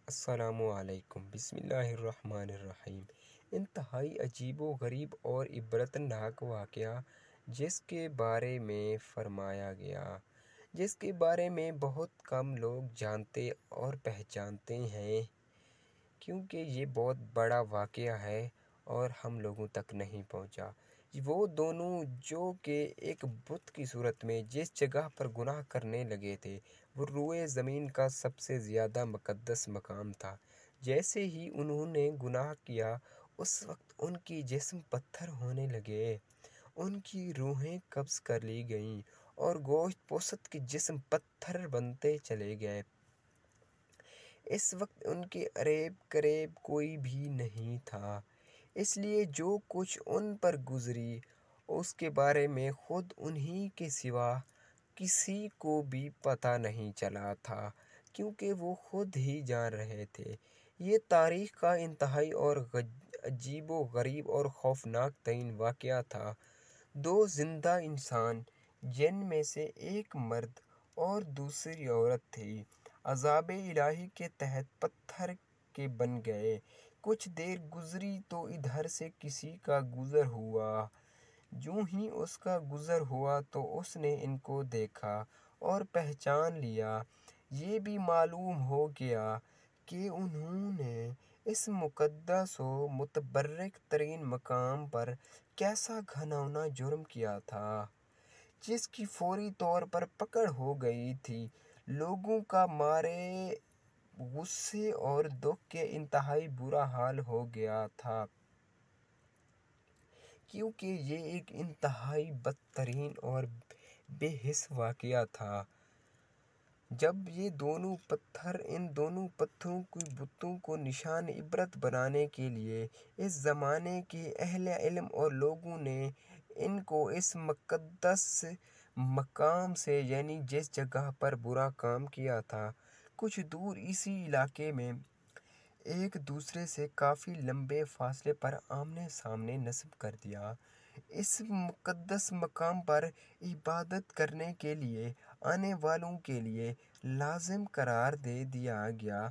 السلام علیکم، بسم اللہ الرحمن الرحیم۔ انتہائی عجیب و غریب اور عبرتناک واقعہ جس کے بارے میں فرمایا گیا، جس کے بارے میں بہت کم لوگ جانتے اور پہچانتے ہیں، کیونکہ یہ بہت بڑا واقعہ ہے اور ہم لوگوں تک نہیں پہنچا۔ وہ دونوں جو کہ ایک بت کی صورت میں جس جگہ پر گناہ کرنے لگے تھے، وہ روئے زمین کا سب سے زیادہ مقدس مقام تھا۔ جیسے ہی انہوں نے گناہ کیا، اس وقت ان کی جسم پتھر ہونے لگے، ان کی روحیں قبض کر لی گئیں اور گوشت پوست کے جسم پتھر بنتے چلے گئے۔ اس وقت ان کے قریب کوئی بھی نہیں تھا، اس لیے جو کچھ ان پر گزری اس کے بارے میں خود انہی کے سوا کسی کو بھی پتہ نہیں چلا تھا، کیونکہ وہ خود ہی جان رہے تھے۔ یہ تاریخ کا انتہائی اور عجیب و غریب اور خوفناک ترین واقعہ تھا۔ دو زندہ انسان، جن میں سے ایک مرد اور دوسری عورت تھی، عذاب الہی کے تحت پتھر کے بن گئے۔ کچھ دیر گزری تو ادھر سے کسی کا گزر ہوا۔ جوں ہی اس کا گزر ہوا تو اس نے ان کو دیکھا اور پہچان لیا۔ یہ بھی معلوم ہو گیا کہ انہوں نے اس مقدس و متبرک ترین مقام پر کیسا گھناؤنا جرم کیا تھا، جس کی فوری طور پر پکڑ ہو گئی تھی۔ لوگوں کا مارے غصے اور دکھ کے انتہائی برا حال ہو گیا تھا، کیونکہ یہ ایک انتہائی بدترین اور بے حس واقعہ تھا۔ جب یہ دونوں پتھر ان دونوں پتھروں کی بتوں کو نشان عبرت بنانے کے لیے اس زمانے کے اہل علم اور لوگوں نے ان کو اس مقدس مقام سے، یعنی جس جگہ پر برا کام کیا تھا، کچھ دور اسی علاقے میں ایک دوسرے سے کافی لمبے فاصلے پر آمنے سامنے نصب کر دیا۔ اس مقدس مقام پر عبادت کرنے کے لیے آنے والوں کے لیے لازم قرار دے دیا گیا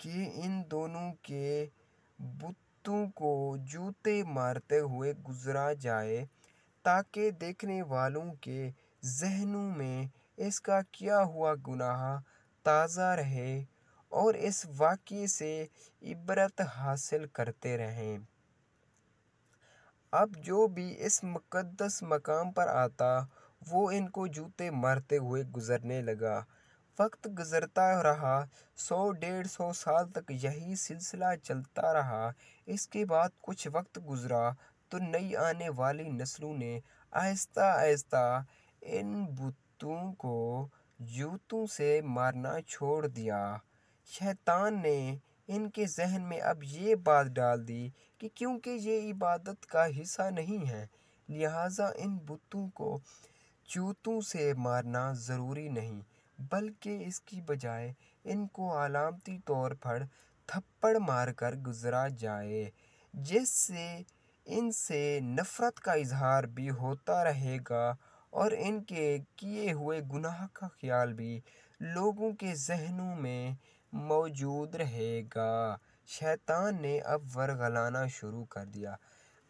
کہ ان دونوں کے بتوں کو جوتے مارتے ہوئے گزارا جائے، تاکہ دیکھنے والوں کے ذہنوں میں اس کا کیا ہوا گناہ تازہ رہے اور اس واقعے سے عبرت حاصل کرتے رہیں۔ اب جو بھی اس مقدس مقام پر آتا، وہ ان کو جوتے مارتے ہوئے گزرنے لگا۔ وقت گزرتا رہا، 100-150 سال تک یہی سلسلہ چلتا رہا۔ اس کے بعد کچھ وقت گزرا تو نئی آنے والی نسلوں نے آہستہ آہستہ ان بتوں کو جوتوں سے مارنا چھوڑ دیا۔ شیطان نے ان کے ذہن میں اب یہ بات ڈال دی کہ کیونکہ یہ عبادت کا حصہ نہیں ہے، لہٰذا ان بتوں کو جوتوں سے مارنا ضروری نہیں، بلکہ اس کی بجائے ان کو علامتی طور پر تھپڑ مار کر گزارا جائے، جس سے ان سے نفرت کا اظہار بھی ہوتا رہے گا اور ان کے کیے ہوئے گناہ کا خیال بھی لوگوں کے ذہنوں میں موجود رہے گا۔ شیطان نے اب ورگلانا شروع کر دیا۔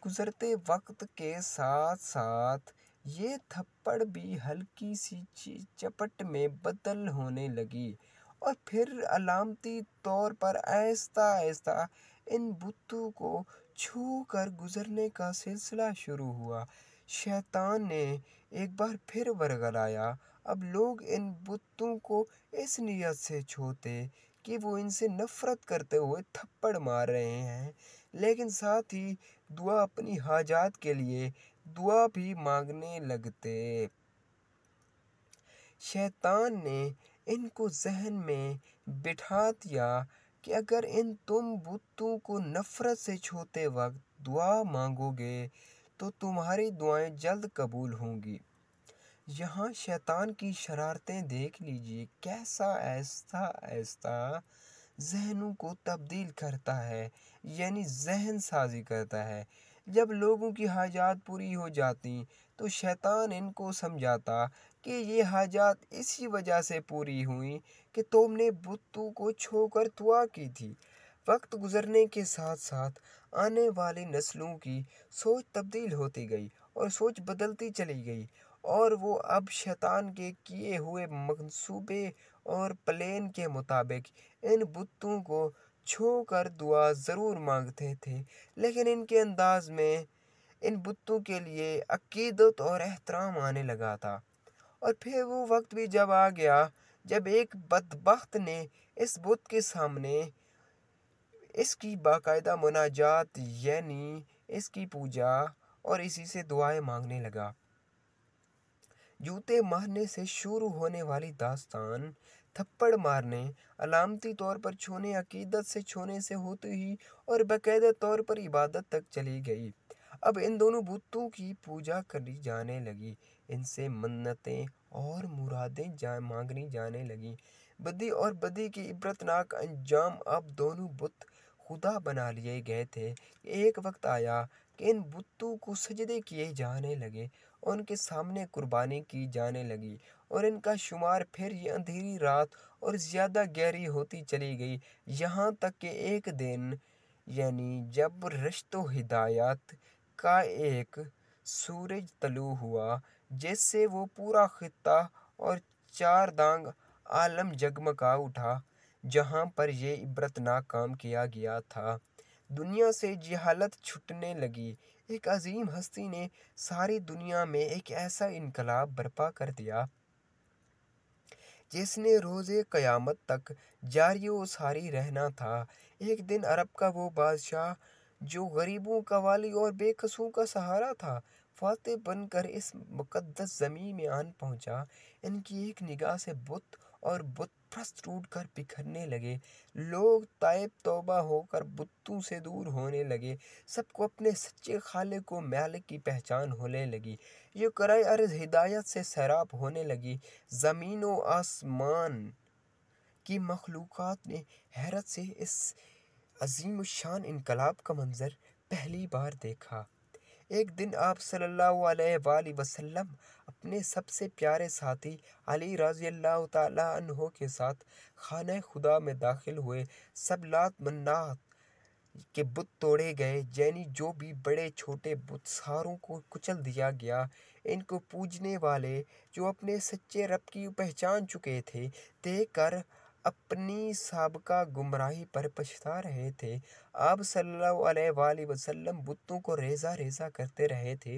گزرتے وقت کے ساتھ ساتھ یہ تھپڑ بھی ہلکی سی چپٹ میں بدل ہونے لگی اور پھر علامتی طور پر آہستہ آہستہ ان بتوں کو چھو کر گزرنے کا سلسلہ شروع ہوا۔ شیطان نے ایک بار پھر ورگلایا۔ اب لوگ ان بتوں کو اس نیت سے چھوتے کہ وہ ان سے نفرت کرتے ہوئے تھپڑ مار رہے ہیں، لیکن ساتھ ہی اپنی حاجات کے لیے دعا بھی مانگنے لگتے۔ شیطان نے ان کو ذہن میں بٹھا دیا کہ اگر تم بتوں کو نفرت سے چھوتے وقت دعا مانگو گے تو تمہاری دعائیں جلد قبول ہوں گی۔ یہاں شیطان کی شرارتیں دیکھ لیجیے، کیسا آہستہ آہستہ ذہنوں کو تبدیل کرتا ہے، یعنی ذہن سازی کرتا ہے۔ جب لوگوں کی حاجات پوری ہو جاتی تو شیطان ان کو سمجھاتا کہ یہ حاجات اسی وجہ سے پوری ہوئیں کہ تم نے بتوں کو چھو کر دعا کی تھی۔ وقت گزرنے کے ساتھ ساتھ آنے والی نسلوں کی سوچ تبدیل ہوتی گئی اور سوچ بدلتی چلی گئی، اور وہ اب شیطان کے کیے ہوئے منصوبے اور پلان کے مطابق ان بتوں کو چھو کر دعا ضرور مانگتے تھے، لیکن ان کے انداز میں ان بتوں کے لیے عقیدت اور احترام آنے لگا تھا۔ اور پھر وہ وقت بھی جب آ گیا جب ایک بدبخت نے اس بت کے سامنے اس کی باقاعدہ مناجات یعنی اس کی پوجا اور اسی سے دعائیں مانگنے لگا۔ جوتے مارنے سے شروع ہونے والی داستان تھپڑ مارنے، علامتی طور پر چھونے، عقیدت سے چھونے سے ہوتی ہی اور باقاعدہ طور پر عبادت تک چلی گئی۔ اب ان دونوں بتوں کی پوجا کری جانے لگی، ان سے منتیں اور مرادیں مانگنی جانے لگیں۔ بدی اور بدی کی عبرتناک انجام اب دونوں بت خدا بنا لیے گئے تھے کہ ایک وقت آیا کہ ان بتوں کو سجدے کیے جانے لگے، ان کے سامنے قربانی کی جانے لگی، اور ان کا شمار پھر یہ اندھیری رات اور زیادہ گہری ہوتی چلی گئی، یہاں تک کہ ایک دن یعنی جب رشت و ہدایت کا ایک سورج طلوع ہوا جس سے وہ پورا خطہ اور چار دانگ عالم جگمگا اٹھا، جہاں پر یہ عبرتناک کام کیا گیا تھا، دنیا سے جہالت چھٹنے لگی۔ ایک عظیم ہستی نے ساری دنیا میں ایک ایسا انقلاب برپا کر دیا جس نے روز قیامت تک جاری و ساری رہنا تھا۔ ایک دن عرب کا وہ بادشاہ جو غریبوں کا والی اور بے قصوں کا سہارا تھا، فاتح بن کر اس مقدس زمین میں آن پہنچا۔ ان کی ایک نگاہ سے بت اور بت پرست ٹوٹ کر بکھرنے لگے، لوگ تائب توبہ ہو کر بتوں سے دور ہونے لگے، سب کو اپنے سچے خالق و مالک کی پہچان ہونے لگی، یہ کرۂ ارض ہدایت سے سیراب ہونے لگی۔ زمین و آسمان کی مخلوقات نے حیرت سے اس عظیم الشان انقلاب کا منظر پہلی بار دیکھا۔ ایک دن آپ صلی اللہ علیہ وآلہ وسلم اپنے سب سے پیارے ساتھی علی رضی اللہ تعالیٰ عنہ کے ساتھ خانہ خدا میں داخل ہوئے۔ سب لات منات کے بت توڑے گئے، یعنی جو بھی بڑے چھوٹے بت ساروں کو کچل دیا گیا۔ ان کو پوجنے والے جو اپنے سچے رب کی پہچان چکے تھے، دیکھ کر اپنی سابقہ گمراہی پر پچھتا رہے تھے۔ آپ صلی اللہ علیہ وآلہ وسلم بتوں کو ریزہ ریزہ کرتے رہے تھے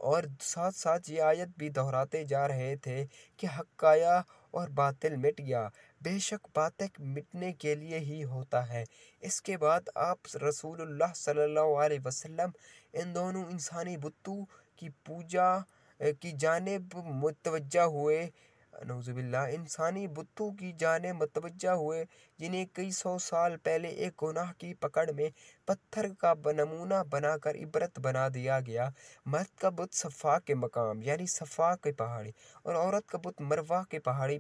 اور ساتھ ساتھ یہ آیت بھی دہراتے جا رہے تھے کہ حق آیا اور باطل مٹ گیا، بے شک باطل مٹنے کے لیے ہی ہوتا ہے۔ اس کے بعد آپ رسول اللہ صلی اللہ علیہ وسلم ان دونوں انسانی بتوں کی پوجا کی جانب متوجہ ہوئے، نعوذ باللہ، انسانی بتوں کی جانب متوجہ ہوئے جنہیں کئی سو سال پہلے ایک گناہ کی پکڑ میں پتھر کا نمونہ بنا کر عبرت بنا دیا گیا۔ مرد کا بت صفا کے مقام یعنی صفا کی پہاڑی اور عورت کا بت مروہ کے پہاڑی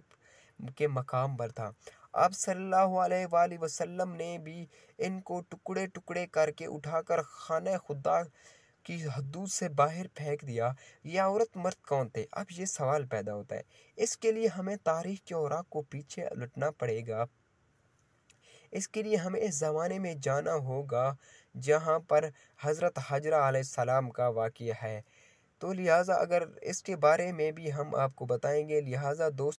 کے مقام پر تھا۔ آپ صلی اللہ علیہ وآلہ وسلم نے بھی ان کو ٹکڑے ٹکڑے کر کے اٹھا کر خانہ خدا کی حدود سے باہر پھینک دیا۔ یہ عورت مرد کون تھے؟ اب یہ سوال پیدا ہوتا ہے۔ اس کے لیے ہمیں تاریخ کے اوراق کو پیچھے الٹنا پڑے گا۔ اس کے لیے ہمیں اس زمانے میں جانا ہوگا جہاں پر حضرت حجرہ علیہ السلام کا واقعہ ہے، تو لہٰذا اگر اس کے بارے میں بھی ہم آپ کو بتائیں گے، لہٰذا دوست